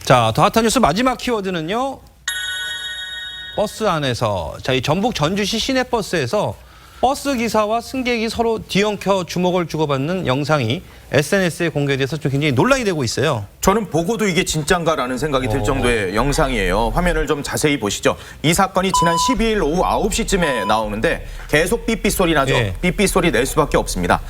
자, 더 핫한 뉴스 마지막 키워드는요. 버스 안에서 이 전북 전주시 시내버스에서 버스 기사와 승객이 서로 뒤엉켜 주먹을 주고받는 영상이 SNS에 공개돼서 좀 굉장히 논란이 되고 있어요. 저는 보고도 이게 진짠가라는 생각이 들 정도의 영상이에요. 화면을 좀 자세히 보시죠. 이 사건이 지난 12일 오후 9시쯤에 나오는데 계속 삐삐 소리 나죠. 예. 삐삐 소리 낼 수밖에 없습니다.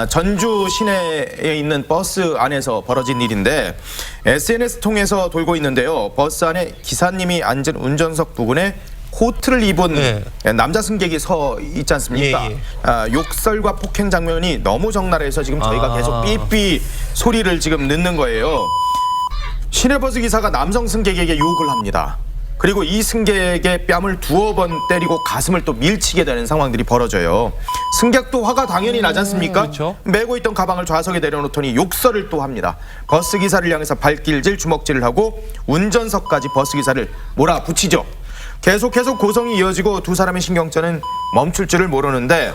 전주 시내에 있는 버스 안에서 벌어진 일인데 SNS 통해서 돌고 있는데요. 버스 안에 기사님이 앉은 운전석 부근에 코트를 입은 남자 승객이 서 있지 않습니까? 욕설과 폭행 장면이 너무 적나라해서 지금 저희가 계속 삐삐 소리를 지금 넣는 거예요. 시내버스 기사가 남성 승객에게 욕을 합니다. 그리고 이 승객의 뺨을 두어 번 때리고 가슴을 또 밀치게 되는 상황들이 벌어져요. 승객도 화가 당연히 나지 않습니까? 그렇죠. 메고 있던 가방을 좌석에 내려놓더니 욕설을 또 합니다. 버스 기사를 향해서 발길질 주먹질을 하고 운전석까지 버스 기사를 몰아붙이죠. 계속 고성이 이어지고 두 사람의 신경전은 멈출 줄을 모르는데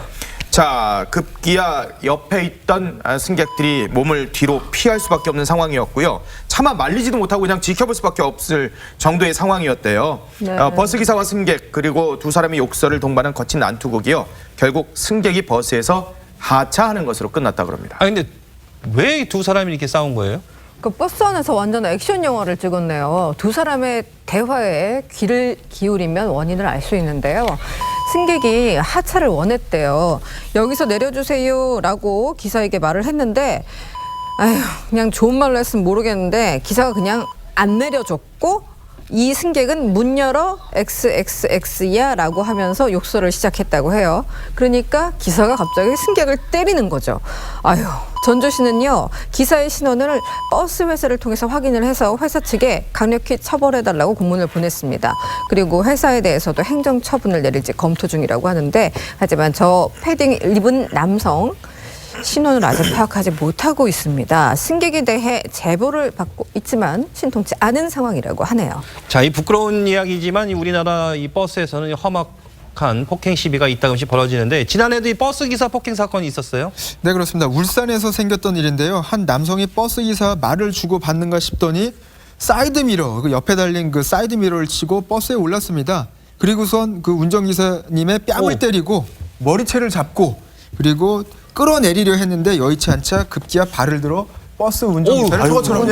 자 급기야 옆에 있던 승객들이 몸을 뒤로 피할 수밖에 없는 상황이었고요. 차마 말리지도 못하고 그냥 지켜볼 수밖에 없을 정도의 상황이었대요. 네. 버스 기사와 승객 그리고 두 사람의 욕설을 동반한 거친 난투극이요. 결국 승객이 버스에서 하차하는 것으로 끝났다 그럽니다. 아 근데 왜 두 사람이 이렇게 싸운 거예요? 그 버스 안에서 완전 액션 영화를 찍었네요. 두 사람의 대화에 귀를 기울이면 원인을 알 수 있는데요. 승객이 하차를 원했대요. 여기서 내려주세요라고 기사에게 말을 했는데 아휴 그냥 좋은 말로 했으면 모르겠는데 기사가 그냥 안 내려줬고 이 승객은 문 열어 XXX야 라고 하면서 욕설을 시작했다고 해요. 그러니까 기사가 갑자기 승객을 때리는 거죠. 아휴 전주시는요 기사의 신원을 버스 회사를 통해서 확인을 해서 회사 측에 강력히 처벌해달라고 공문을 보냈습니다. 그리고 회사에 대해서도 행정 처분을 내릴지 검토 중이라고 하는데 하지만 저 패딩 입은 남성 신원을 아직 파악하지 못하고 있습니다. 승객에 대해 제보를 받고 있지만 신통치 않은 상황이라고 하네요. 자, 이 부끄러운 이야기지만 우리나라 이 버스에서는 험악한 폭행 시비가 이따금씩 벌어지는데 지난해도 이 버스 기사 폭행 사건이 있었어요? 네, 그렇습니다. 울산에서 생겼던 일인데요. 한 남성이 버스 기사 말을 주고 받는가 싶더니 사이드미러, 그 옆에 달린 그 사이드미러를 치고 버스에 올랐습니다. 그리고선 그 운전기사님의 뺨을 때리고 머리채를 잡고 그리고 끌어내리려 했는데 여의치 않자 급기야 발을 들어 버스 운전기사를 저것처럼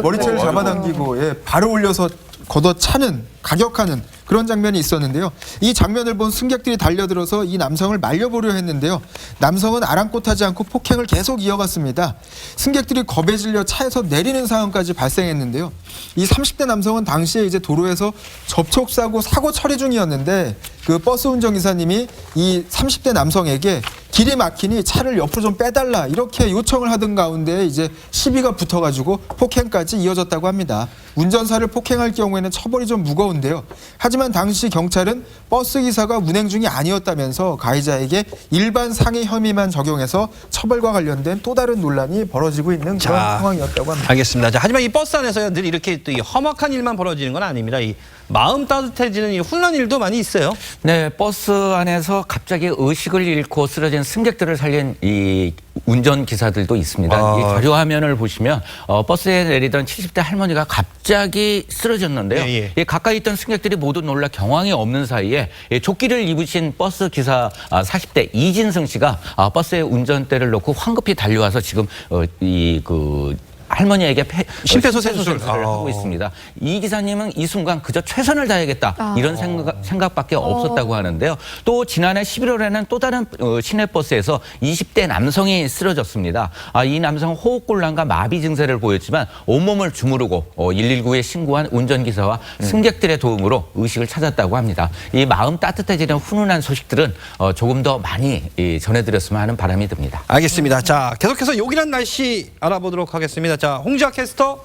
머리채를 잡아당기고 발을 올려서 걷어차는 가격하는 그런 장면이 있었는데요. 이 장면을 본 승객들이 달려들어서 이 남성을 말려보려 했는데요. 남성은 아랑곳하지 않고 폭행을 계속 이어갔습니다. 승객들이 겁에 질려 차에서 내리는 상황까지 발생했는데요. 이 30대 남성은 당시에 이제 도로에서 접촉사고 사고 처리 중이었는데 그 버스 운전기사님이 이 30대 남성에게 길이 막히니 차를 옆으로 좀 빼달라 이렇게 요청을 하던 가운데 이제 시비가 붙어가지고 폭행까지 이어졌다고 합니다. 운전사를 폭행할 경우에는 처벌이 좀 무거운데요. 하지만 당시 경찰은 버스 기사가 운행 중이 아니었다면서 가해자에게 일반 상해 혐의만 적용해서 처벌과 관련된 또 다른 논란이 벌어지고 있는 그런 상황이었다고 합니다. 알겠습니다. 자, 하지만 이 버스 안에서 늘 이렇게 또 이 험악한 일만 벌어지는 건 아닙니다. 이 마음 따뜻해지는 이 훈련 일도 많이 있어요. 네, 버스 안에서 갑자기 의식을 잃고 쓰러진 승객들을 살린 이 운전기사들도 있습니다. 이 자료 화면을 보시면 버스에 내리던 70대 할머니가 갑자기 쓰러졌는데요. 이 가까이 있던 승객들이 모두 놀라 경황이 없는 사이에 조끼를 입으신 버스 기사 40대 이진승 씨가 버스에 운전대를 놓고 황급히 달려와서 지금 할머니에게 심폐소생술을 하고 있습니다. 이 기사님은 이 순간 그저 최선을 다해야겠다 이런 생각밖에 없었다고 하는데요. 또 지난해 11월에는 또 다른 시내버스에서 20대 남성이 쓰러졌습니다. 이 남성은 호흡곤란과 마비 증세를 보였지만 온몸을 주무르고 119에 신고한 운전기사와 승객들의 도움으로 의식을 찾았다고 합니다. 이 마음 따뜻해지는 훈훈한 소식들은 조금 더 많이 전해드렸으면 하는 바람이 듭니다. 알겠습니다. 자, 계속해서 요긴한 날씨 알아보도록 하겠습니다. 자, 홍지아 캐스터